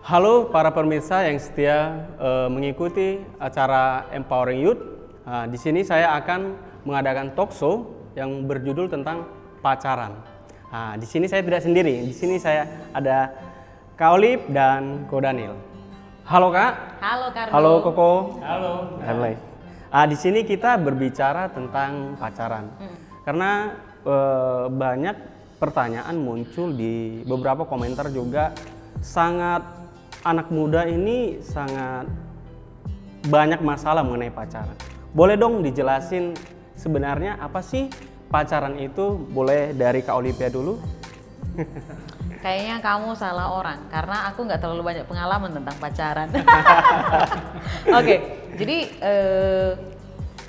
Halo para pemirsa yang setia mengikuti acara Empowering Youth. Di sini saya akan mengadakan talk show yang berjudul tentang pacaran. Di sini saya tidak sendiri. Di sini saya ada Kak Olip dan Ko Daniel. Halo Kak. Halo Karno. Halo Koko. Halo. Halo. Di sini kita berbicara tentang pacaran. Karena banyak pertanyaan muncul di beberapa komentar juga, sangat anak muda ini sangat banyak masalah mengenai pacaran. Boleh dong dijelasin sebenarnya apa sih pacaran itu? Boleh dari Kak Olivia dulu. Kayaknya kamu salah orang karena aku nggak terlalu banyak pengalaman tentang pacaran. Oke, jadi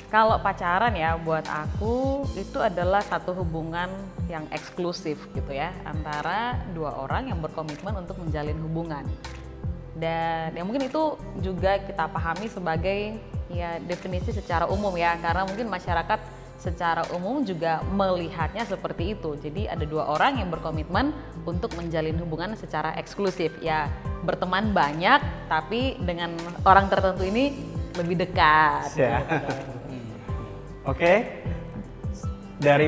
kalau pacaran ya buat aku itu adalah satu hubungan yang eksklusif gitu ya, antara dua orang yang berkomitmen untuk menjalin hubungan. Dan ya mungkin itu juga kita pahami sebagai ya definisi secara umum ya, karena mungkin masyarakat secara umum juga melihatnya seperti itu. Jadi ada dua orang yang berkomitmen untuk menjalin hubungan secara eksklusif ya, berteman banyak tapi dengan orang tertentu ini lebih dekat. Ya. Oke. Dari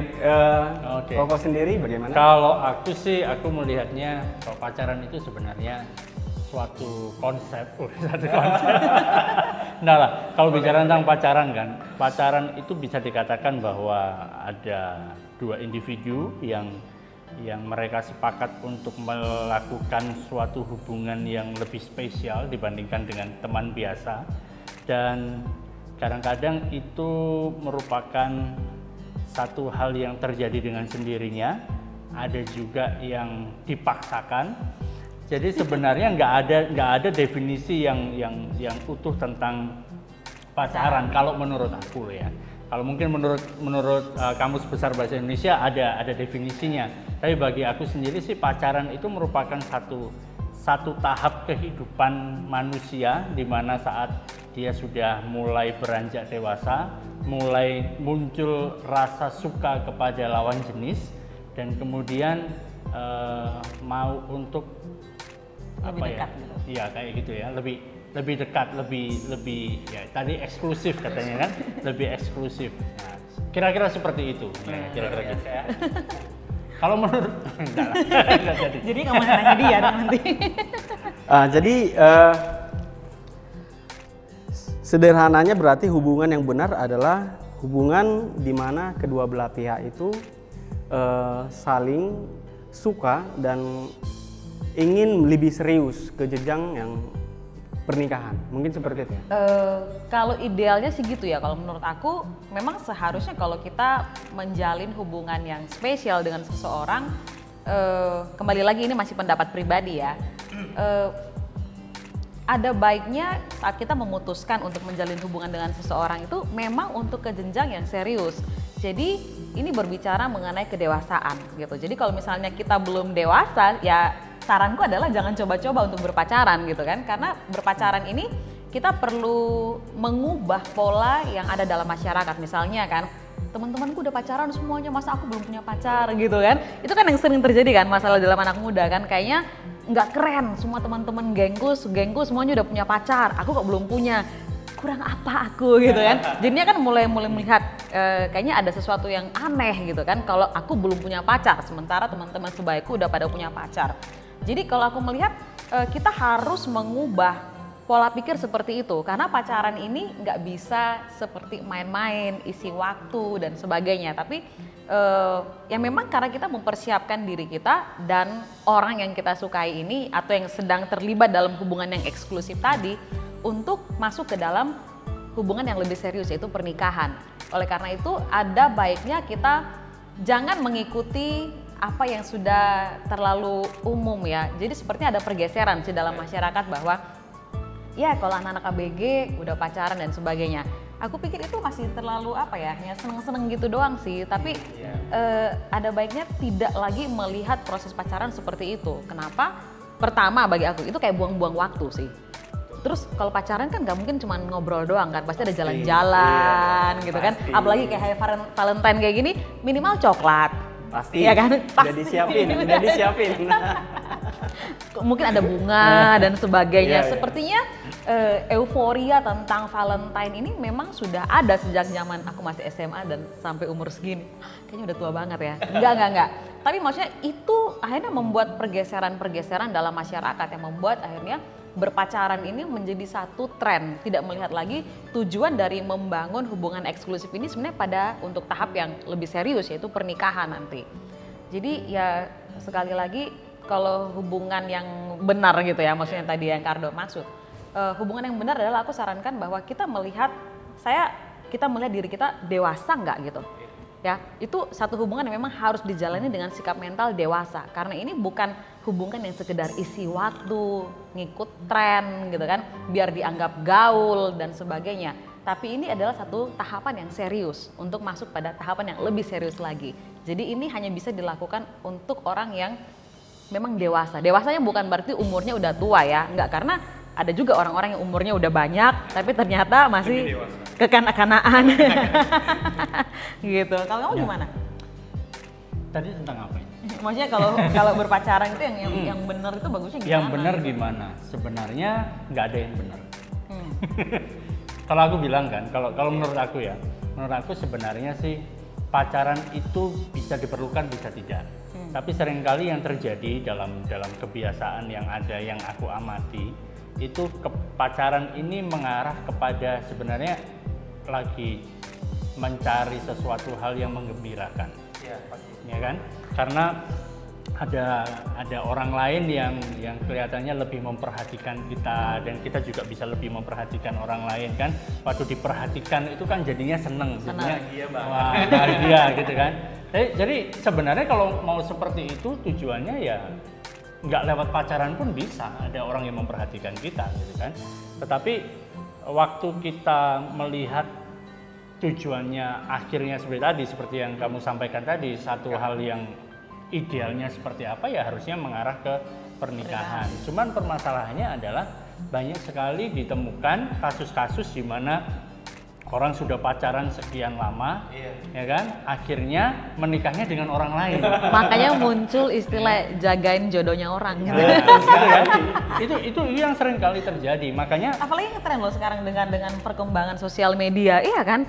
Koko sendiri bagaimana? Kalau aku sih, aku melihatnya kalau pacaran itu sebenarnya suatu konsep, Nah lah, kalau bicara tentang pacaran kan, pacaran itu bisa dikatakan bahwa ada dua individu yang mereka sepakat untuk melakukan suatu hubungan yang lebih spesial dibandingkan dengan teman biasa, dan kadang-kadang itu merupakan satu hal yang terjadi dengan sendirinya, ada juga yang dipaksakan. Jadi sebenarnya nggak ada definisi yang utuh tentang pacaran kalau menurut aku ya. Kalau mungkin menurut Kamus Besar Bahasa Indonesia ada definisinya. Tapi bagi aku sendiri sih pacaran itu merupakan satu tahap kehidupan manusia di mana saat dia sudah mulai beranjak dewasa, mulai muncul rasa suka kepada lawan jenis, dan kemudian mau untuk Lebih dekat gitu. Iya kayak gitu ya, lebih dekat, lebih ya tadi eksklusif katanya kan, lebih eksklusif. Nah, kira-kira seperti itu. Kira-kira gitu. Kalau menurut enggak jadi. Jadi kamu nanya dia dong nanti. Jadi sederhananya berarti hubungan yang benar adalah hubungan di mana kedua belah pihak itu saling suka dan ingin lebih serius ke jenjang yang pernikahan, mungkin seperti itu ya? Kalau idealnya sih gitu ya, kalau menurut aku memang seharusnya kalau kita menjalin hubungan yang spesial dengan seseorang, kembali lagi ini masih pendapat pribadi ya, ada baiknya saat kita memutuskan untuk menjalin hubungan dengan seseorang itu memang untuk ke jenjang yang serius. Jadi ini berbicara mengenai kedewasaan gitu. Jadi kalau misalnya kita belum dewasa ya, saranku adalah jangan coba-coba untuk berpacaran gitu kan, karena berpacaran ini kita perlu mengubah pola yang ada dalam masyarakat. Misalnya kan, teman-temanku udah pacaran semuanya, masa aku belum punya pacar gitu kan. Itu kan yang sering terjadi kan, masalah dalam anak muda kan, kayaknya nggak keren, semua teman-teman gengku semuanya udah punya pacar, aku kok belum punya, kurang apa aku gitu kan. Jadinya kan mulai melihat kayaknya ada sesuatu yang aneh gitu kan kalau aku belum punya pacar, sementara teman-teman sebaikku udah pada punya pacar. Jadi kalau aku melihat kita harus mengubah pola pikir seperti itu, karena pacaran ini nggak bisa seperti main-main, isi waktu dan sebagainya, tapi ya memang karena kita mempersiapkan diri kita dan orang yang kita sukai ini atau yang sedang terlibat dalam hubungan yang eksklusif tadi untuk masuk ke dalam hubungan yang lebih serius, yaitu pernikahan. Oleh karena itu ada baiknya kita jangan mengikuti apa yang sudah terlalu umum ya. Jadi sepertinya ada pergeseran sih dalam masyarakat bahwa ya kalau anak-anak ABG udah pacaran dan sebagainya. Aku pikir itu masih terlalu apa ya seneng-seneng gitu doang sih. Tapi ada baiknya tidak lagi melihat proses pacaran seperti itu. Kenapa? Pertama bagi aku itu kayak buang-buang waktu sih. Terus kalau pacaran kan nggak mungkin cuma ngobrol doang kan, pasti ada jalan-jalan gitu kan. Apalagi kayak hari Valentine kayak gini, minimal coklat. Pasti. Iya kan? Udah disiapin. Mungkin ada bunga dan sebagainya. Iya, iya. Sepertinya euforia tentang Valentine ini memang sudah ada sejak zaman aku masih SMA dan sampai umur segini. Kayaknya udah tua banget ya. Enggak. Tapi maksudnya itu akhirnya membuat pergeseran-pergeseran dalam masyarakat yang membuat akhirnya berpacaran ini menjadi satu tren, tidak melihat lagi tujuan dari membangun hubungan eksklusif ini sebenarnya pada untuk tahap yang lebih serius, yaitu pernikahan nanti. Jadi ya sekali lagi kalau hubungan yang benar gitu ya, maksudnya tadi yang Kardo maksud, hubungan yang benar adalah aku sarankan bahwa kita melihat diri kita dewasa nggak gitu. Ya, itu satu hubungan yang memang harus dijalani dengan sikap mental dewasa, karena ini bukan hubungan yang sekedar isi waktu, ngikut tren gitu kan, biar dianggap gaul dan sebagainya. Tapi ini adalah satu tahapan yang serius untuk masuk pada tahapan yang lebih serius lagi. Jadi ini hanya bisa dilakukan untuk orang yang memang dewasa. Dewasanya bukan berarti umurnya udah tua ya, enggak, karena ada juga orang-orang yang umurnya udah banyak tapi ternyata masih kekanak-kanakan. Gitu. Kalau kamu gimana? Tadi tentang apa ini? Maksudnya kalau berpacaran itu yang benar itu bagusnya gimana? Yang benar gimana? Sebenarnya nggak ada yang benar. Kalau aku bilang kan, kalau menurut aku ya, menurut aku sebenarnya sih pacaran itu bisa diperlukan, bisa tidak. Tapi seringkali yang terjadi dalam kebiasaan yang ada, yang aku amati, itu pacaran ini mengarah kepada sebenarnya lagi mencari sesuatu hal yang menggembirakan. Iya, pasti. Ya kan? Karena ada orang lain yang kelihatannya lebih memperhatikan kita, dan kita juga bisa lebih memperhatikan orang lain kan. Waktu diperhatikan itu kan jadinya seneng. Bahagia banget. Wah, bahagia gitu kan. Jadi sebenarnya kalau mau seperti itu tujuannya ya nggak lewat pacaran pun bisa, ada orang yang memperhatikan kita gitu kan. Tetapi waktu kita melihat tujuannya akhirnya seperti yang kamu sampaikan tadi, satu hal yang idealnya seperti apa, ya harusnya mengarah ke pernikahan. Cuman permasalahannya adalah banyak sekali ditemukan kasus-kasus di mana orang sudah pacaran sekian lama, ya kan, akhirnya menikahnya dengan orang lain. Makanya muncul istilah jagain jodohnya orang gitu. Gitu kan? Itu yang sering kali terjadi. Makanya Apalagi ngetren loh sekarang dengan perkembangan sosial media, iya kan?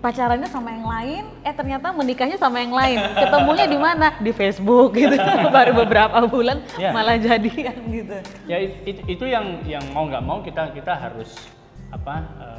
Pacarannya sama yang lain, ternyata menikahnya sama yang lain. Ketemunya di mana? Di Facebook gitu. Baru beberapa bulan malah jadian gitu. Ya itu yang mau nggak mau kita harus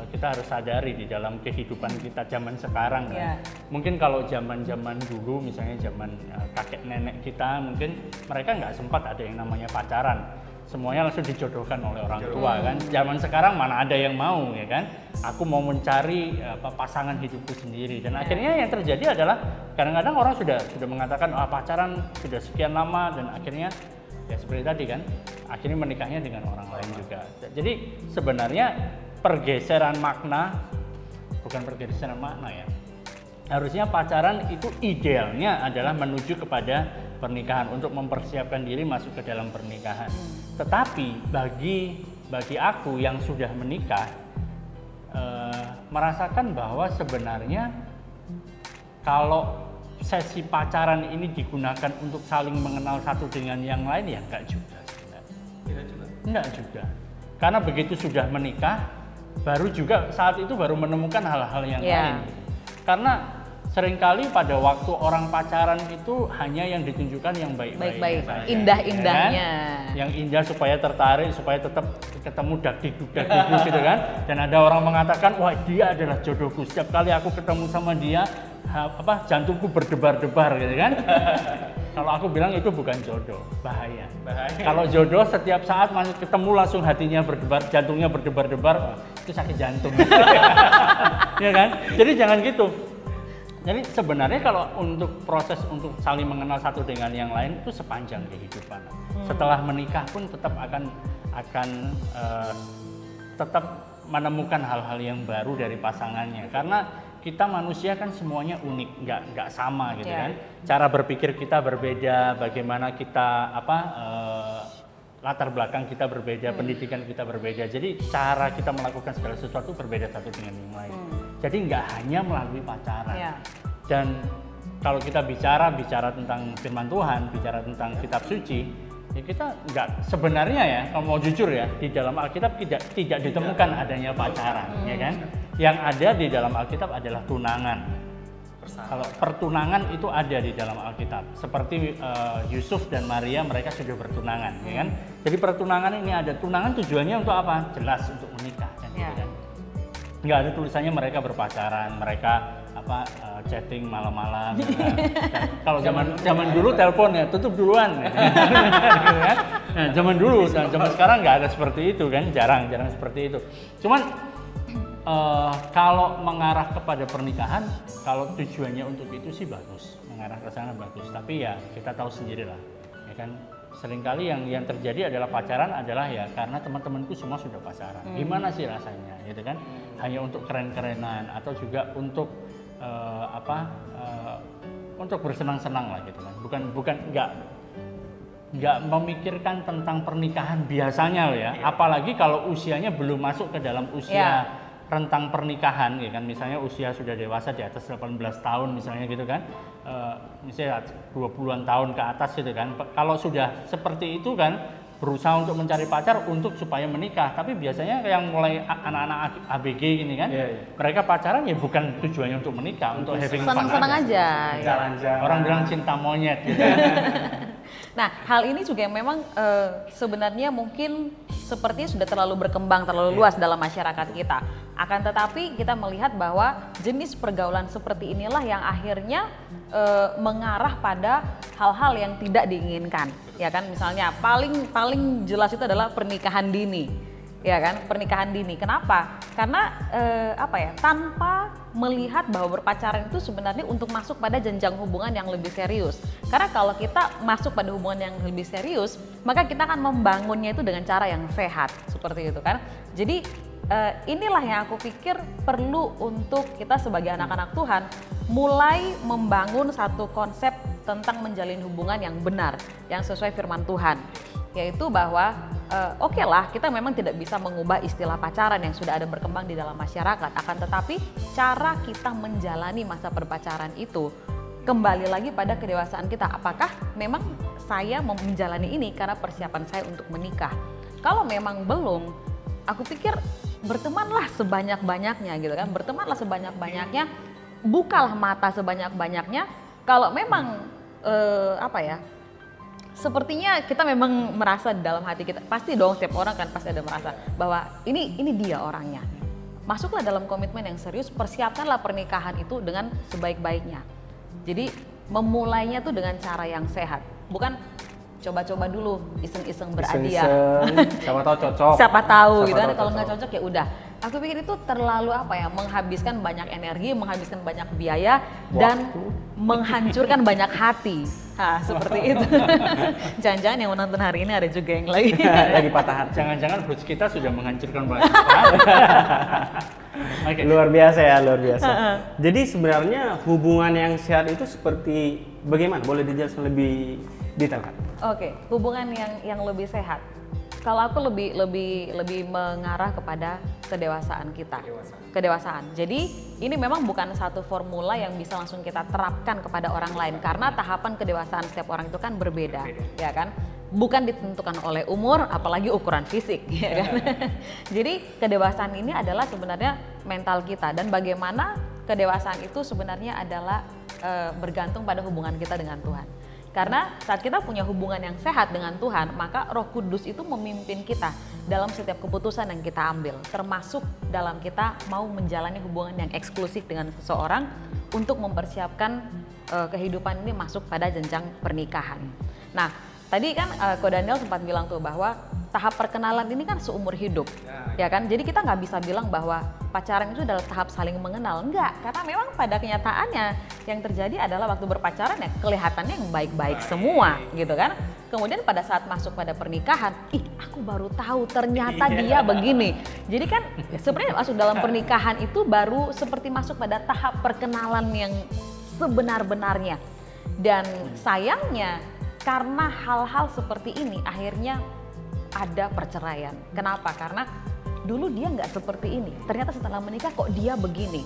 kita harus sadari di dalam kehidupan kita zaman sekarang kan. Mungkin kalau zaman dulu, misalnya zaman kakek nenek kita, mungkin mereka nggak sempat ada yang namanya pacaran, semuanya langsung dijodohkan oleh orang tua kan. Zaman sekarang mana ada yang mau, ya kan, aku mau mencari pasangan hidupku sendiri, dan akhirnya yang terjadi adalah kadang-kadang orang sudah mengatakan pacaran sudah sekian lama, dan akhirnya ya seperti tadi kan, akhirnya menikahnya dengan orang lain juga. Jadi sebenarnya pergeseran makna, bukan pergeseran makna ya. Harusnya pacaran itu idealnya adalah menuju kepada pernikahan, untuk mempersiapkan diri masuk ke dalam pernikahan. Tetapi bagi aku yang sudah menikah, merasakan bahwa sebenarnya kalau sesi pacaran ini digunakan untuk saling mengenal satu dengan yang lain, ya enggak juga sebenarnya. Enggak juga. Karena begitu sudah menikah, saat itu baru menemukan hal-hal yang lain. Karena seringkali pada waktu orang pacaran itu hanya yang ditunjukkan yang baik-baik, indah-indahnya. Ya kan? Yang indah supaya tertarik, supaya tetap ketemu dakdikduk gitu kan. Dan ada orang mengatakan, wah dia adalah jodohku, setiap kali aku ketemu sama dia, jantungku berdebar-debar gitu kan. Kalau aku bilang itu bukan jodoh, bahaya. Kalau jodoh setiap saat masih ketemu langsung hatinya berdebar, jantungnya berdebar-debar, itu sakit jantung. Ya kan? Jadi jangan gitu. Jadi sebenarnya kalau untuk proses untuk saling mengenal satu dengan yang lain itu sepanjang kehidupan. Setelah menikah pun tetap akan tetap menemukan hal-hal yang baru dari pasangannya, karena kita manusia kan semuanya unik, nggak sama gitu kan. Cara berpikir kita berbeda, bagaimana kita latar belakang kita berbeda, pendidikan kita berbeda. Jadi cara kita melakukan segala sesuatu berbeda satu dengan yang lain. Jadi nggak hanya melalui pacaran. Dan kalau kita bicara tentang firman Tuhan, bicara tentang kitab suci, Ya kita nggak, sebenarnya ya, kalau mau jujur ya, di dalam Alkitab tidak ditemukan adanya pacaran, ya kan? Yang ada di dalam Alkitab adalah tunangan. Kalau pertunangan itu ada di dalam Alkitab, seperti Yusuf dan Maria, mereka sudah bertunangan, ya kan? Jadi pertunangan ini ada, tunangan tujuannya untuk apa? Jelas untuk menikah, kan? Gitu kan? Nggak ada tulisannya mereka berpacaran, mereka chatting malam-malam. Gitu kan? Kalau zaman dulu telepon ya tutup duluan. Gitu kan? Nah, zaman dulu, zaman sekarang nggak ada seperti itu kan, jarang seperti itu. Cuman kalau mengarah kepada pernikahan, kalau tujuannya untuk itu sih bagus, mengarah ke sana bagus. Tapi ya kita tahu sendirilah, ya kan. Seringkali yang terjadi adalah pacaran adalah ya karena teman-temanku semua sudah pacaran. Gimana sih rasanya, gitu kan? Hanya untuk keren-kerenan atau juga untuk untuk bersenang-senang lah, gitu kan. Bukan nggak memikirkan tentang pernikahan biasanya ya. Apalagi kalau usianya belum masuk ke dalam usia rentang pernikahan, ya kan, misalnya usia sudah dewasa di atas 18 tahun misalnya gitu kan, misalnya 20-an tahun ke atas gitu kan. Kalau sudah seperti itu kan, berusaha untuk mencari pacar untuk supaya menikah, tapi biasanya yang mulai anak-anak ABG ini kan, mereka pacaran ya bukan tujuannya untuk menikah, untuk having fun senang-senang aja. Jalan-jalan. Orang bilang cinta monyet gitu. Nah, hal ini juga yang memang sebenarnya mungkin sepertinya sudah terlalu berkembang, terlalu luas dalam masyarakat kita. Akan tetapi kita melihat bahwa jenis pergaulan seperti inilah yang akhirnya mengarah pada hal-hal yang tidak diinginkan. Ya kan, misalnya paling jelas itu adalah pernikahan dini. Ya kan, pernikahan dini. Kenapa? Karena tanpa melihat bahwa berpacaran itu sebenarnya untuk masuk pada jenjang hubungan yang lebih serius. Karena kalau kita masuk pada hubungan yang lebih serius, maka kita akan membangunnya itu dengan cara yang sehat, seperti itu kan. Jadi inilah yang aku pikir perlu untuk kita sebagai anak-anak Tuhan mulai membangun satu konsep tentang menjalin hubungan yang benar, yang sesuai firman Tuhan. Yaitu bahwa oke lah, kita memang tidak bisa mengubah istilah pacaran yang sudah ada berkembang di dalam masyarakat. Akan tetapi cara kita menjalani masa berpacaran itu kembali lagi pada kedewasaan kita. Apakah memang saya mau menjalani ini karena persiapan saya untuk menikah? Kalau memang belum, aku pikir bertemanlah sebanyak-banyaknya gitu kan. Bertemanlah sebanyak-banyaknya, bukalah mata sebanyak-banyaknya. Kalau memang sepertinya kita memang merasa di dalam hati kita, pasti dong, setiap orang kan pasti ada merasa bahwa ini dia orangnya. Masuklah dalam komitmen yang serius, persiapkanlah pernikahan itu dengan sebaik-baiknya. Jadi memulainya tuh dengan cara yang sehat, bukan coba-coba dulu, iseng-iseng berhadiah. Siapa tahu cocok. Siapa tahu gitu kan, kalau nggak cocok ya udah. Aku pikir itu terlalu menghabiskan banyak energi, menghabiskan banyak biaya, dan menghancurkan banyak hati. Nah, seperti itu. Jangan-jangan yang menonton hari ini ada juga yang lagi patah hati. Jangan-jangan bos kita sudah menghancurkan banyak hati. Okay. Luar biasa ya, luar biasa. Jadi sebenarnya hubungan yang sehat itu seperti bagaimana? Boleh dijelaskan lebih detail kan? Oke, hubungan yang lebih sehat. Kalau aku lebih mengarah kepada kedewasaan kita. Kedewasaan. Jadi ini memang bukan satu formula yang bisa langsung kita terapkan kepada orang lain, karena tahapan kedewasaan setiap orang itu kan berbeda. Ya kan? Bukan ditentukan oleh umur, apalagi ukuran fisik, ya kan? Jadi kedewasaan ini adalah sebenarnya mental kita, dan bagaimana kedewasaan itu sebenarnya adalah bergantung pada hubungan kita dengan Tuhan. Karena saat kita punya hubungan yang sehat dengan Tuhan, maka Roh Kudus itu memimpin kita dalam setiap keputusan yang kita ambil, termasuk dalam kita mau menjalani hubungan yang eksklusif dengan seseorang untuk mempersiapkan kehidupan ini masuk pada jenjang pernikahan. Nah, tadi kan Ko Daniel sempat bilang tuh bahwa tahap perkenalan ini kan seumur hidup, ya kan? Jadi kita nggak bisa bilang bahwa pacaran itu adalah tahap saling mengenal, enggak. Karena memang pada kenyataannya yang terjadi adalah waktu berpacaran ya kelihatannya yang baik-baik semua, gitu kan? Kemudian pada saat masuk pada pernikahan, aku baru tahu ternyata dia begini. Jadi kan sebenarnya masuk dalam pernikahan itu baru seperti masuk pada tahap perkenalan yang sebenar-benarnya. Dan sayangnya karena hal-hal seperti ini akhirnya ada perceraian. Kenapa? Karena dulu dia nggak seperti ini. Ternyata setelah menikah kok dia begini.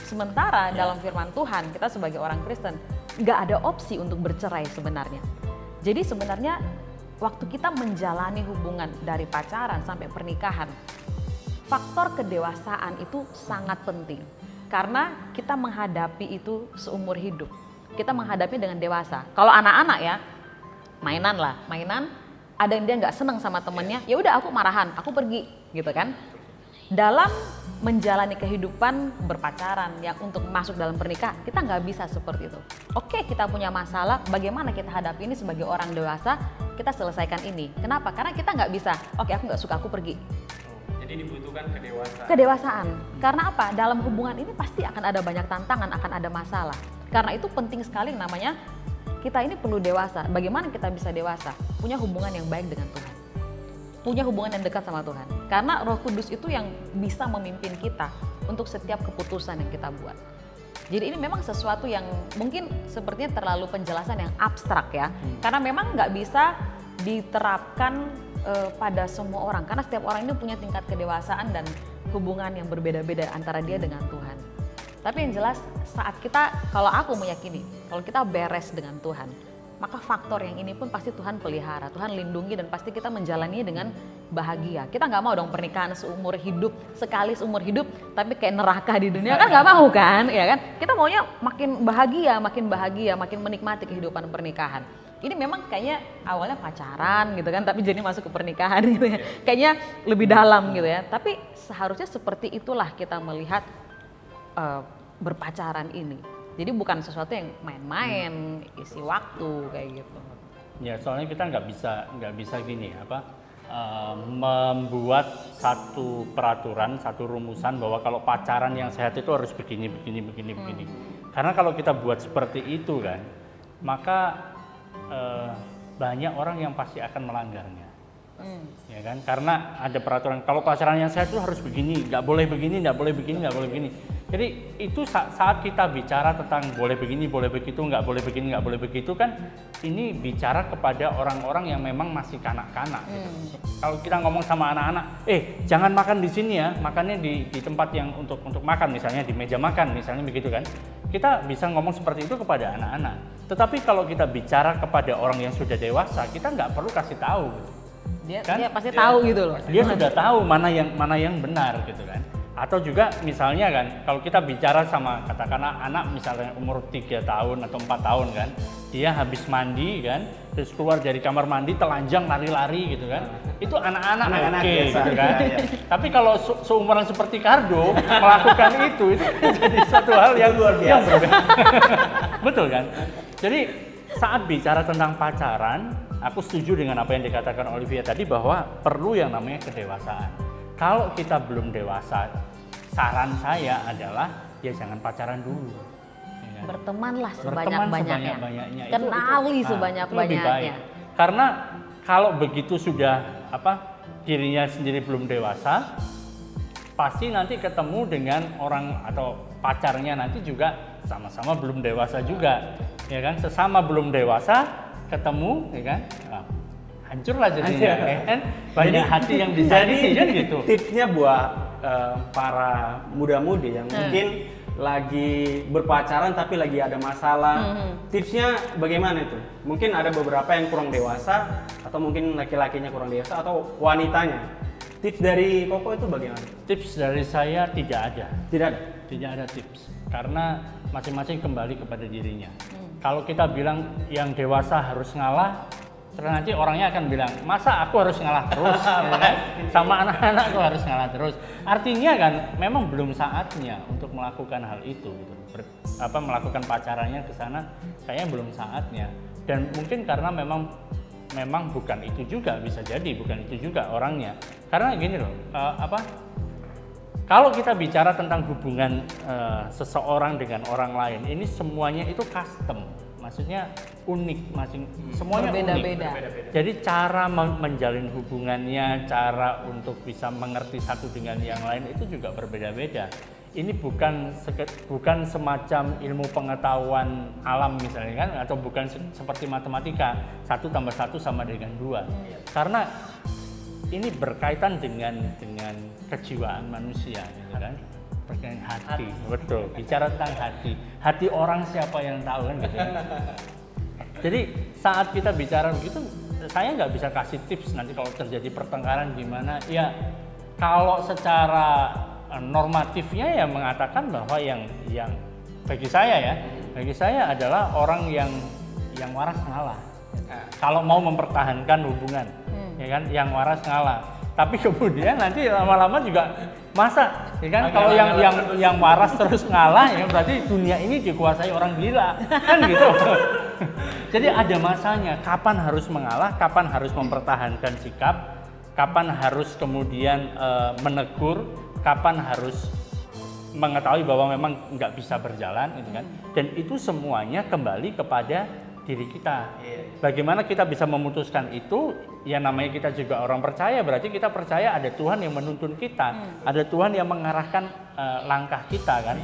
Sementara dalam firman Tuhan, kita sebagai orang Kristen nggak ada opsi untuk bercerai sebenarnya. Jadi sebenarnya waktu kita menjalani hubungan dari pacaran sampai pernikahan, faktor kedewasaan itu sangat penting. Karena kita menghadapi itu seumur hidup. Kita menghadapi dengan dewasa. Kalau anak-anak ya, mainan, ada yang dia nggak seneng sama temennya, ya udah aku marahan, aku pergi, gitu kan. Dalam menjalani kehidupan berpacaran yang untuk masuk dalam pernikahan, kita nggak bisa seperti itu. Oke, kita punya masalah, bagaimana kita hadapi ini sebagai orang dewasa, kita selesaikan ini. Kenapa? Karena kita nggak bisa, oke aku nggak suka, aku pergi. Jadi dibutuhkan kedewasaan. Kedewasaan. Karena apa? Dalam hubungan ini pasti akan ada banyak tantangan, akan ada masalah. Karena itu penting sekali namanya kita ini perlu dewasa. Bagaimana kita bisa dewasa? Punya hubungan yang baik dengan Tuhan. Punya hubungan yang dekat sama Tuhan. Karena Roh Kudus itu yang bisa memimpin kita untuk setiap keputusan yang kita buat. Jadi ini memang sesuatu yang mungkin sepertinya terlalu penjelasan yang abstrak ya. Karena memang nggak bisa diterapkan pada semua orang. Karena setiap orang ini punya tingkat kedewasaan dan hubungan yang berbeda-beda antara dia dengan Tuhan. Tapi yang jelas saat kita, kalau aku meyakini, kalau kita beres dengan Tuhan, maka faktor yang ini pun pasti Tuhan pelihara, Tuhan lindungi dan pasti kita menjalaninya dengan bahagia. Kita nggak mau dong pernikahan seumur hidup, sekali seumur hidup, tapi kayak neraka di dunia kan nggak mau kan, ya kan? Kita maunya makin bahagia, makin menikmati kehidupan pernikahan. Ini memang kayaknya awalnya pacaran gitu kan, tapi jadi masuk ke pernikahan gitu ya. Kayaknya lebih dalam gitu ya. Tapi seharusnya seperti itulah kita melihat berpacaran ini. Jadi bukan sesuatu yang main-main, isi waktu kayak gitu. Ya soalnya kita nggak bisa gini membuat satu peraturan, satu rumusan bahwa kalau pacaran yang sehat itu harus begini. Karena kalau kita buat seperti itu kan, maka banyak orang yang pasti akan melanggarnya. Ya kan? Karena ada peraturan kalau pacaran yang sehat itu harus begini, nggak boleh begini. Jadi itu saat kita bicara tentang boleh begini, boleh begitu, nggak boleh begini, nggak boleh begitu kan, ini bicara kepada orang-orang yang memang masih kanak-kanak. Gitu. Kalau kita ngomong sama anak-anak, jangan makan di sini ya, makannya di tempat yang untuk makan, misalnya di meja makan, misalnya begitu kan. Kita bisa ngomong seperti itu kepada anak-anak. Tetapi kalau kita bicara kepada orang yang sudah dewasa, kita nggak perlu kasih tahu. Dia pasti tahu gitu loh. Dia sudah tahu mana yang benar gitu kan. Atau juga misalnya kan, kalau kita bicara sama katakanlah anak misalnya umur 3 tahun atau 4 tahun kan, dia habis mandi kan, terus keluar dari kamar mandi telanjang lari-lari gitu kan, itu anak-anak oke gitu kan. Tapi kalau seumuran seperti Kardo melakukan itu jadi satu hal yang luar biasa. Betul kan? Jadi saat bicara tentang pacaran, aku setuju dengan apa yang dikatakan Olivia tadi bahwa perlu yang namanya kedewasaan. Kalau kita belum dewasa, saran saya adalah ya jangan pacaran dulu. Ya. Bertemanlah sebanyak-banyaknya. Kenali sebanyak-banyaknya. Karena kalau begitu sudah dirinya sendiri belum dewasa, pasti nanti ketemu dengan orang atau pacarnya nanti juga sama-sama belum dewasa juga. Ya kan? Sesama belum dewasa ketemu, ya kan? Hancurlah jadinya, kan? Banyak hati yang disakiti kan gitu. Tipsnya buat para muda-mudi yang mungkin lagi berpacaran tapi lagi ada masalah, tipsnya bagaimana itu? Mungkin ada beberapa yang kurang dewasa atau mungkin laki-lakinya kurang dewasa atau wanitanya. Tips dari Koko itu bagaimana? Tips dari saya tidak ada. Tidak ada tips karena masing-masing kembali kepada dirinya. Kalau kita bilang yang dewasa harus ngalah, terus nanti orangnya akan bilang, masa aku harus ngalah terus, ya kan? Sama anak-anak aku harus ngalah terus. Artinya kan, memang belum saatnya untuk melakukan hal itu. Gitu. Melakukan pacarannya ke sana, kayaknya belum saatnya. Dan mungkin karena memang bukan itu juga, bisa jadi bukan itu juga orangnya. Karena gini loh, kalau kita bicara tentang hubungan seseorang dengan orang lain, ini semuanya itu custom. Maksudnya unik, semuanya berbeda-beda. Jadi cara menjalin hubungannya, cara untuk bisa mengerti satu dengan yang lain itu juga berbeda-beda. Ini bukan semacam ilmu pengetahuan alam misalnya kan, atau bukan seperti matematika 1 + 1 sama dengan 2. Karena ini berkaitan dengan kejiwaan manusia, gitu kan? Berkaitan hati, betul. Bicara tentang hati orang siapa yang tahu kan gitu. Jadi saat kita bicara begitu, saya nggak bisa kasih tips nanti kalau terjadi pertengkaran gimana. Ya kalau secara normatifnya ya mengatakan bahwa yang bagi saya adalah orang yang waras ngalah. Kalau mau mempertahankan hubungan, ya kan, yang waras ngalah. Tapi kemudian nanti lama-lama juga masa, ya kan, kalau yang waras terus ngalah, ya berarti dunia ini dikuasai orang gila, kan gitu. Jadi ada masanya, kapan harus mengalah, kapan harus mempertahankan sikap, kapan harus kemudian menegur, kapan harus mengetahui bahwa memang nggak bisa berjalan, gitu kan. Dan itu semuanya kembali kepada diri kita. Bagaimana kita bisa memutuskan itu? Ya namanya kita juga orang percaya, berarti kita percaya ada Tuhan yang menuntun kita, ada Tuhan yang mengarahkan langkah kita, kan.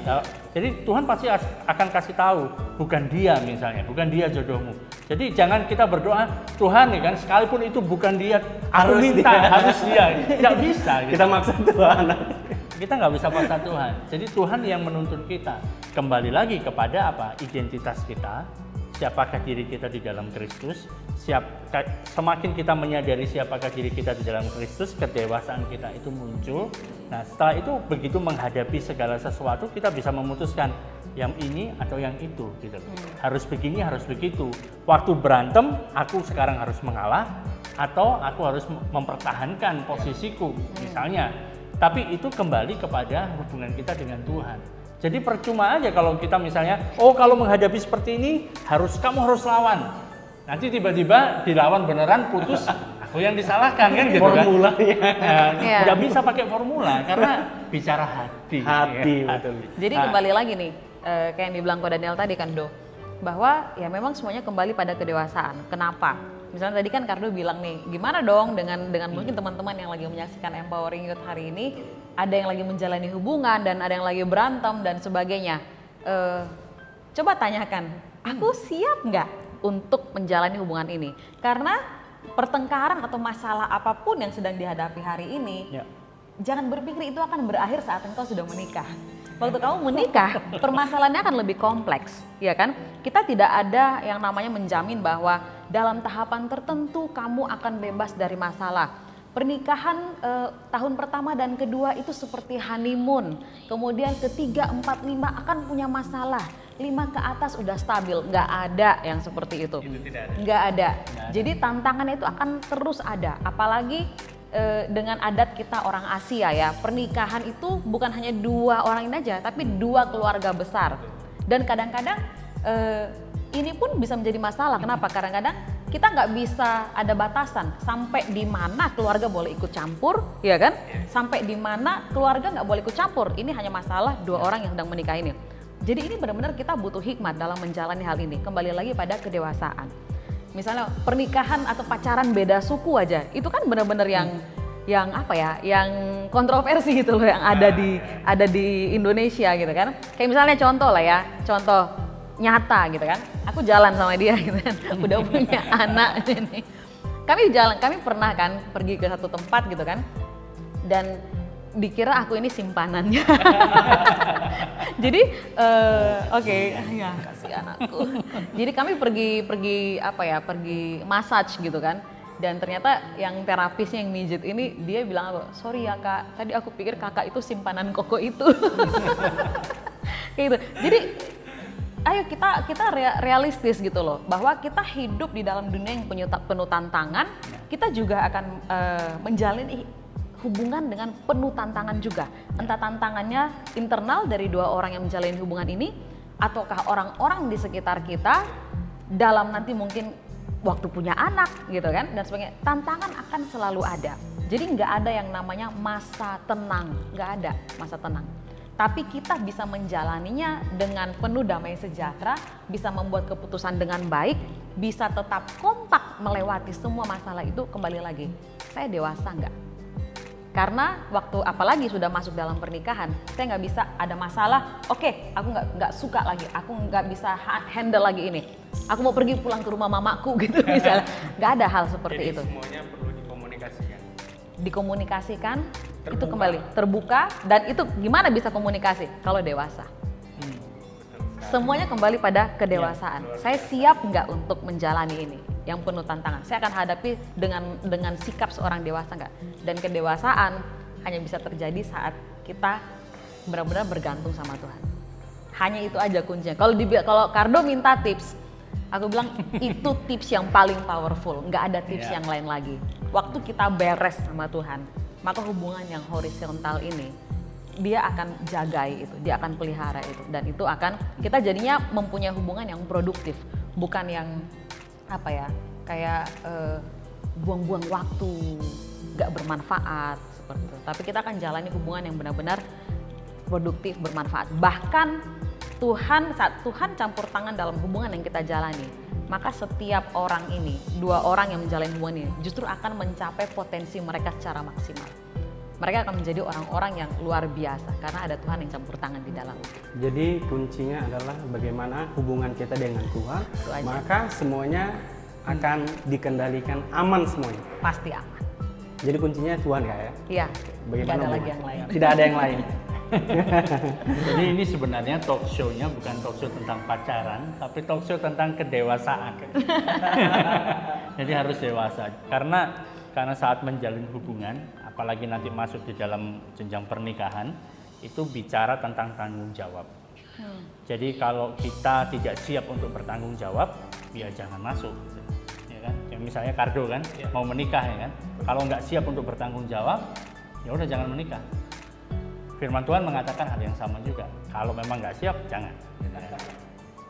Jadi Tuhan pasti akan kasih tahu, bukan dia misalnya, bukan dia jodohmu. Jadi jangan kita berdoa, Tuhan, ya kan, sekalipun itu bukan dia, aku minta harus dia. Tidak bisa. Gitu. Kita maksa Tuhan. Kita nggak bisa paksa Tuhan. Jadi Tuhan yang menuntun kita. Kembali lagi kepada apa? Identitas kita. Siapakah diri kita di dalam Kristus? Semakin kita menyadari siapakah diri kita di dalam Kristus, kedewasaan kita itu muncul. Nah, setelah itu begitu menghadapi segala sesuatu, kita bisa memutuskan yang ini atau yang itu, gitu. Harus begini, harus begitu. Waktu berantem, aku sekarang harus mengalah atau aku harus mempertahankan posisiku, misalnya. Tapi itu kembali kepada hubungan kita dengan Tuhan. Jadi percuma aja kalau kita misalnya, kalau menghadapi seperti ini kamu harus lawan. Nanti tiba-tiba dilawan beneran, putus, aku yang disalahkan, kan gitu. Formulanya. Nggak bisa pakai formula karena bicara hati. Betul. Jadi kembali lagi nih, kayak yang dibilang Ko Daniel tadi kan, Do, bahwa ya memang semuanya kembali pada kedewasaan. Kenapa? Misalnya tadi kan Kardo bilang nih, gimana dong dengan mungkin teman-teman yang lagi menyaksikan Empowering Youth hari ini, ada yang lagi menjalani hubungan dan ada yang lagi berantem dan sebagainya. Coba tanyakan, aku siap nggak untuk menjalani hubungan ini? Karena pertengkaran atau masalah apapun yang sedang dihadapi hari ini, jangan berpikir itu akan berakhir saat engkau sudah menikah. Waktu kamu menikah, permasalahannya akan lebih kompleks, ya kan? Kita tidak ada yang namanya menjamin bahwa dalam tahapan tertentu kamu akan bebas dari masalah. Pernikahan tahun pertama dan kedua itu seperti honeymoon. Kemudian ketiga, 4, 5 akan punya masalah. 5 ke atas udah stabil, nggak ada yang seperti itu. Nggak ada. Jadi tantangannya itu akan terus ada. Apalagi dengan adat kita orang Asia ya, pernikahan itu bukan hanya 2 orang ini aja, tapi 2 keluarga besar. Dan kadang-kadang ini pun bisa menjadi masalah. Kenapa? Kadang-kadang kita nggak bisa ada batasan sampai di mana keluarga boleh ikut campur, ya kan? Sampai di mana keluarga nggak boleh ikut campur. Ini hanya masalah 2 orang yang sedang menikah ini. Jadi ini benar-benar kita butuh hikmat dalam menjalani hal ini. Kembali lagi pada kedewasaan. Misalnya pernikahan atau pacaran beda suku aja, itu kan benar-benar yang apa ya, yang kontroversi gitu loh, yang ada di Indonesia gitu kan. Kayak misalnya contoh nyata gitu kan, aku jalan sama dia gitu kan, udah punya anak ini. Kami pernah kan pergi ke satu tempat gitu kan, dan dikira aku ini simpanannya. Jadi ya kasih anakku. Jadi kami pergi massage gitu kan. Dan ternyata yang terapisnya yang mijit ini, dia bilang, sorry ya kak, tadi aku pikir kakak itu simpanan koko itu. Kayak gitu. Jadi ayo kita realistis gitu loh, bahwa kita hidup di dalam dunia yang penuh tantangan, kita juga akan menjalani hubungan dengan penuh tantangan juga. Entah tantangannya internal dari 2 orang yang menjalani hubungan ini, ataukah orang-orang di sekitar kita dalam nanti mungkin waktu punya anak gitu kan, dan sebagainya. Tantangan akan selalu ada. Jadi nggak ada yang namanya masa tenang, nggak ada masa tenang. Tapi kita bisa menjalaninya dengan penuh damai sejahtera, bisa membuat keputusan dengan baik, bisa tetap kompak melewati semua masalah itu. Kembali lagi, saya dewasa nggak? Karena waktu apalagi sudah masuk dalam pernikahan, saya nggak bisa ada masalah, aku nggak suka lagi, aku nggak bisa handle lagi ini. Aku mau pergi pulang ke rumah mamaku gitu misalnya. Nggak ada hal seperti itu. Semuanya perlu dikomunikasikan. Dikomunikasikan, itu kembali terbuka, dan itu gimana bisa komunikasi kalau dewasa. Semuanya kembali pada kedewasaan. Saya siap nggak untuk menjalani ini? yang penuh tantangan. Saya akan hadapi dengan sikap seorang dewasa nggak? Dan kedewasaan hanya bisa terjadi saat kita benar-benar bergantung sama Tuhan. Hanya itu aja kuncinya. Kalau Cardo minta tips, aku bilang itu tips yang paling powerful. Nggak ada tips yang lain lagi. Waktu kita beres sama Tuhan, maka hubungan yang horizontal ini dia akan jagai itu, dia akan pelihara itu, dan itu akan kita jadinya mempunyai hubungan yang produktif, bukan yang apa ya, kayak buang-buang waktu, gak bermanfaat seperti itu. Tapi kita akan jalani hubungan yang benar-benar produktif, bermanfaat. Bahkan saat Tuhan campur tangan dalam hubungan yang kita jalani, maka setiap orang ini, dua orang yang menjalani hubungan ini, justru akan mencapai potensi mereka secara maksimal. Mereka akan menjadi orang-orang yang luar biasa karena ada Tuhan yang campur tangan di dalam. Jadi kuncinya adalah bagaimana hubungan kita dengan Tuhan, maka semuanya akan dikendalikan aman semuanya. Pasti aman. Jadi kuncinya Tuhan ya? Iya, tidak ada lagi yang lain. Tidak ada yang lain. Jadi ini sebenarnya talk show-nya bukan talk show tentang pacaran, tapi talk show tentang kedewasaan. Jadi harus dewasa. Karena saat menjalin hubungan, apalagi nanti masuk di dalam jenjang pernikahan, itu bicara tentang tanggung jawab. Jadi kalau kita tidak siap untuk bertanggung jawab, ya jangan masuk. Ya kan? Ya misalnya Cardo kan, mau menikah ya kan, kalau nggak siap untuk bertanggung jawab, ya udah jangan menikah. Firman Tuhan mengatakan hal yang sama juga. Kalau memang nggak siap, jangan. Ya.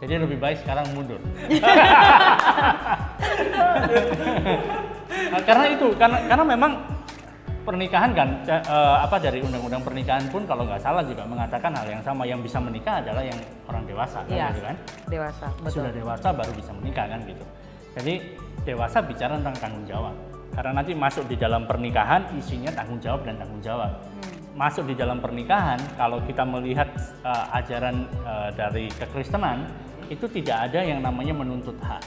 Jadi lebih baik sekarang mundur. Karena memang pernikahan kan dari undang-undang pernikahan pun kalau nggak salah juga mengatakan hal yang sama, yang bisa menikah adalah yang orang dewasa kan, gitu kan? Dewasa, betul. Sudah dewasa baru bisa menikah kan gitu. Jadi dewasa bicara tentang tanggung jawab. Karena nanti masuk di dalam pernikahan isinya tanggung jawab dan tanggung jawab. Masuk di dalam pernikahan kalau kita melihat ajaran dari kekristenan itu tidak ada yang namanya menuntut hak.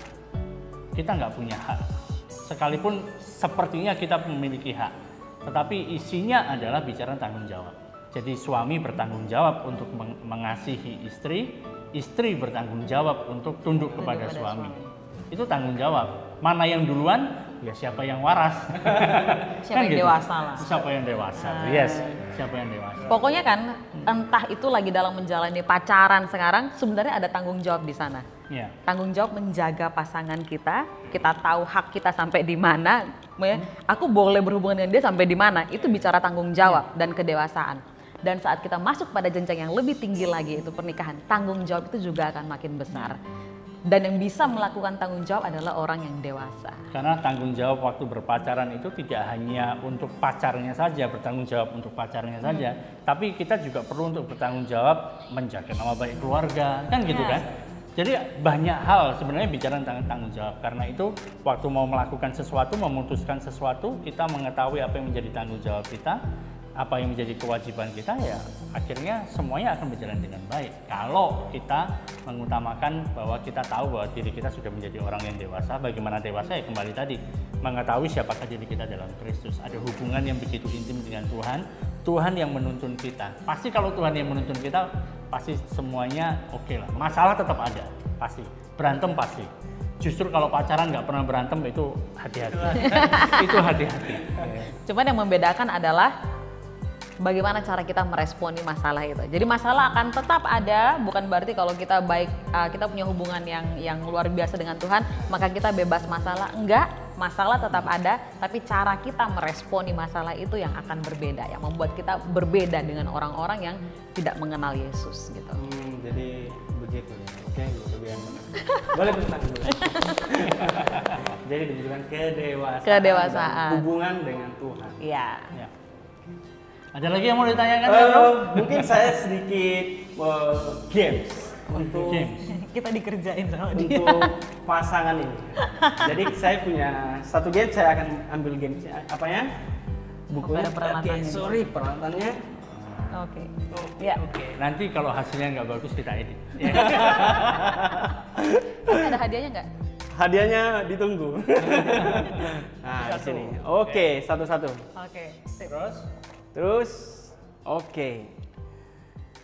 Kita nggak punya hak. Sekalipun sepertinya kita memiliki hak, tetapi isinya adalah bicara tanggung jawab. Jadi suami bertanggung jawab untuk mengasihi istri, istri bertanggung jawab untuk tunduk kepada suami. Itu tanggung jawab. Mana yang duluan? Ya siapa yang waras. Siapa yang dewasa lah. Siapa yang dewasa. Yes, siapa yang dewasa. Pokoknya kan entah itu lagi dalam menjalani pacaran sekarang, sebenarnya ada tanggung jawab di sana. Yeah. Tanggung jawab menjaga pasangan kita tahu hak kita sampai di mana, aku boleh berhubungan dengan dia sampai di mana, itu bicara tanggung jawab dan kedewasaan. Dan saat kita masuk pada jenjang yang lebih tinggi lagi, itu pernikahan, tanggung jawab itu juga akan makin besar. Dan yang bisa melakukan tanggung jawab adalah orang yang dewasa. Karena tanggung jawab waktu berpacaran itu tidak hanya untuk pacarnya saja, bertanggung jawab untuk pacarnya saja, tapi kita juga perlu untuk bertanggung jawab menjaga nama baik keluarga, kan gitu kan? Jadi banyak hal sebenarnya bicara tentang tanggung jawab. Karena itu waktu mau melakukan sesuatu, memutuskan sesuatu, kita mengetahui apa yang menjadi tanggung jawab kita, apa yang menjadi kewajiban kita, ya akhirnya semuanya akan berjalan dengan baik. Kalau kita mengutamakan bahwa kita tahu bahwa diri kita sudah menjadi orang yang dewasa. Bagaimana dewasa? Ya kembali tadi, mengetahui siapakah diri kita dalam Kristus. Ada hubungan yang begitu intim dengan Tuhan. Tuhan yang menuntun kita. Pasti kalau Tuhan yang menuntun kita, pasti semuanya oke lah. Masalah tetap ada, pasti. Berantem pasti. Justru kalau pacaran nggak pernah berantem itu hati-hati. Itu hati-hati. Cuman yang membedakan adalah bagaimana cara kita meresponi masalah itu. Jadi masalah akan tetap ada, bukan berarti kalau kita kita punya hubungan yang luar biasa dengan Tuhan, maka kita bebas masalah. Enggak, masalah tetap ada, tapi cara kita meresponi masalah itu yang akan berbeda, yang membuat kita berbeda dengan orang-orang yang tidak mengenal Yesus gitu. Jadi begitu. Oke, lebih yang benar. Boleh tentang dulu. Jadi dibutuhkan kedewasaan. Hubungan dengan Tuhan. Iya. Ya. Ada lagi yang mau ditanyakan? Mungkin saya sedikit games untuk kita dikerjain sama dia. Untuk pasangan ini. Jadi saya punya satu game, saya akan ambil game apanya? Bukunya. Peralatannya. Peralatannya. Oke. Ya. Nanti kalau hasilnya nggak bagus kita edit. Ada hadiahnya nggak? Hadiahnya ditunggu. Nah, di sini. Oke, satu-satu. Oke. Terus, oke.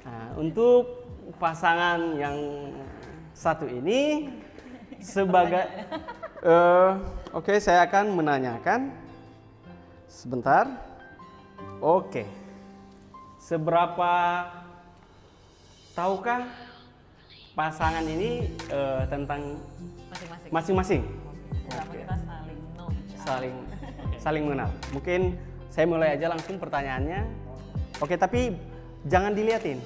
Nah, untuk pasangan yang satu ini sebagai Oke, saya akan menanyakan sebentar. Oke, seberapa tahukah pasangan ini tentang masing-masing? Kita saling know each other. Saling mengenal. Mungkin saya mulai aja langsung pertanyaannya. Oke, tapi jangan diliatin.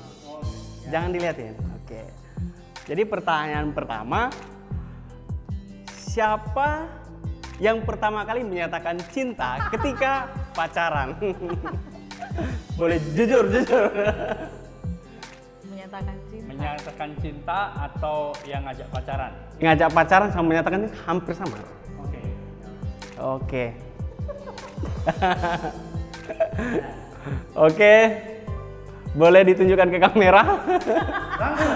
Jangan diliatin. Oke. Jadi pertanyaan pertama, siapa yang pertama kali menyatakan cinta ketika pacaran? Boleh jujur. Menyatakan cinta atau yang ngajak pacaran? Ngajak pacaran sama menyatakan hampir sama. Oke. Oke. Boleh ditunjukkan ke kamera?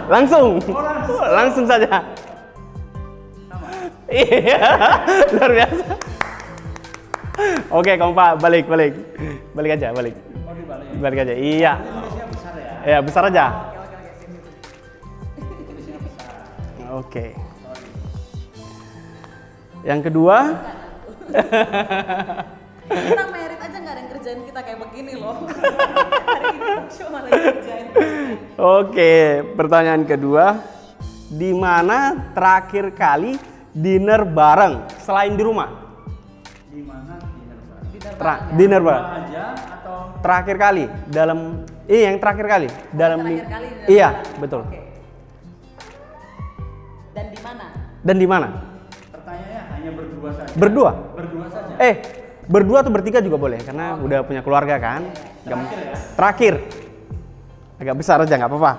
Langsung saja. Iya, luar biasa. Oke, kompak, balik aja. Balik aja. Iya. Besar ya? Ya, besar aja. Oke. Yang kedua. Kita merit aja nggak ada yang kerjain kita kayak begini loh. Hari ini talk show malah kerjain. Oke, pertanyaan kedua. Di mana terakhir kali dinner bareng selain di rumah? Di mana dinner bareng? Dinner bareng. Aja atau Terakhir kali dalam yang terakhir kali dalam terakhir kali dinner iya, bareng. betul. Oke. Dan di mana? Dan di mana? pertanyaannya hanya berdua saja? Berdua. Berdua saja. Berdua atau bertiga juga boleh karena udah punya keluarga kan. Terakhir ya? Terakhir. Agak besar aja nggak apa-apa.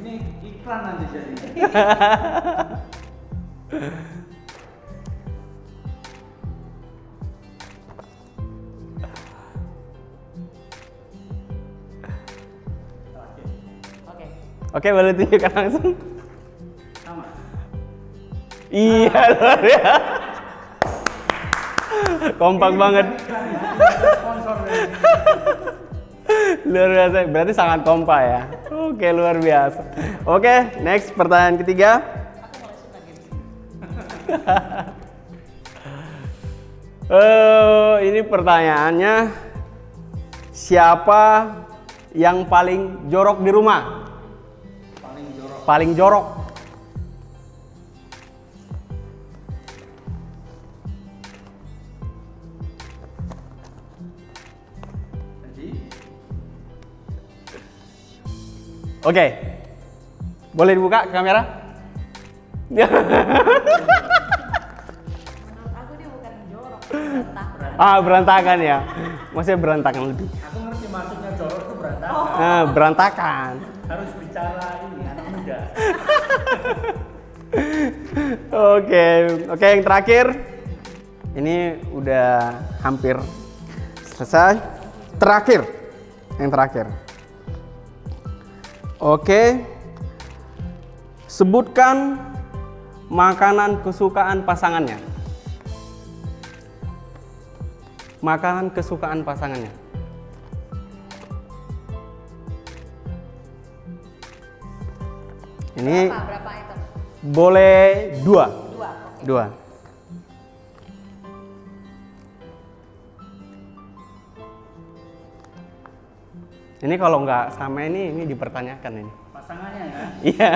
Ini iklan nanti jadinya. Oke, boleh tunjukkan langsung. Sama. Iya, luar biasa. Kompak banget. Sponsor dari Luar biasa. Berarti sangat kompak ya. Oke, luar biasa. Oke, next pertanyaan ketiga. Ini pertanyaannya, siapa yang paling jorok di rumah? Paling jorok. Oke, boleh dibuka kamera? Menurut aku dia bukan jorok, berantakan. Berantakan ya. Maksudnya berantakan lebih. Aku ngerti maksudnya jorok itu berantakan. Berantakan. Harus bicara ini anak muda. Oke, yang terakhir. Ini udah hampir selesai. Yang terakhir. Oke. Sebutkan makanan kesukaan pasangannya. Makanan kesukaan pasangannya. Ini Berapa item? boleh dua. Dua. Ini kalau nggak sama ini dipertanyakan ini. Pasangannya kan? Iya.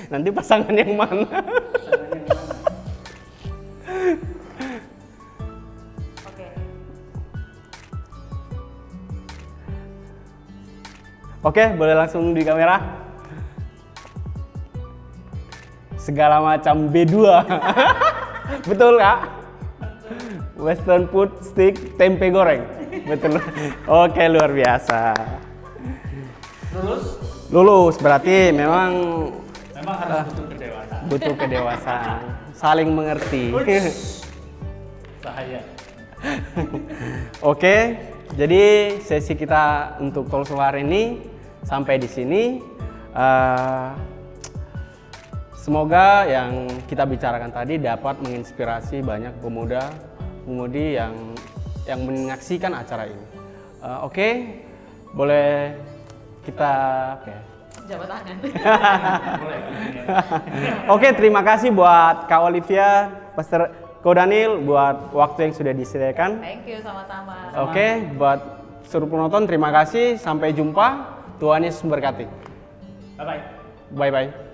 Nanti pasangan yang mana? Pasangannya gimana? Oke. Oke, boleh langsung di kamera. Segala macam B2. Betul, Kak? Western food stick tempe goreng. Betul. Oke, luar biasa. Lulus berarti memang harus butuh kedewasaan. butuh kedewasaan, saling mengerti. Bahaya. Oke, jadi sesi kita untuk talk show hari ini sampai di sini. Semoga yang kita bicarakan tadi dapat menginspirasi banyak pemuda-pemudi yang menyaksikan acara ini. Oke, boleh kita jabat tangan. Oke, terima kasih buat Kak Olivia, Pastor Ko Daniel buat waktu yang sudah disediakan. Thank you, sama-sama. Oke, buat seluruh penonton terima kasih. Sampai jumpa. Tuhan Yesus memberkati. Bye-bye. Bye-bye.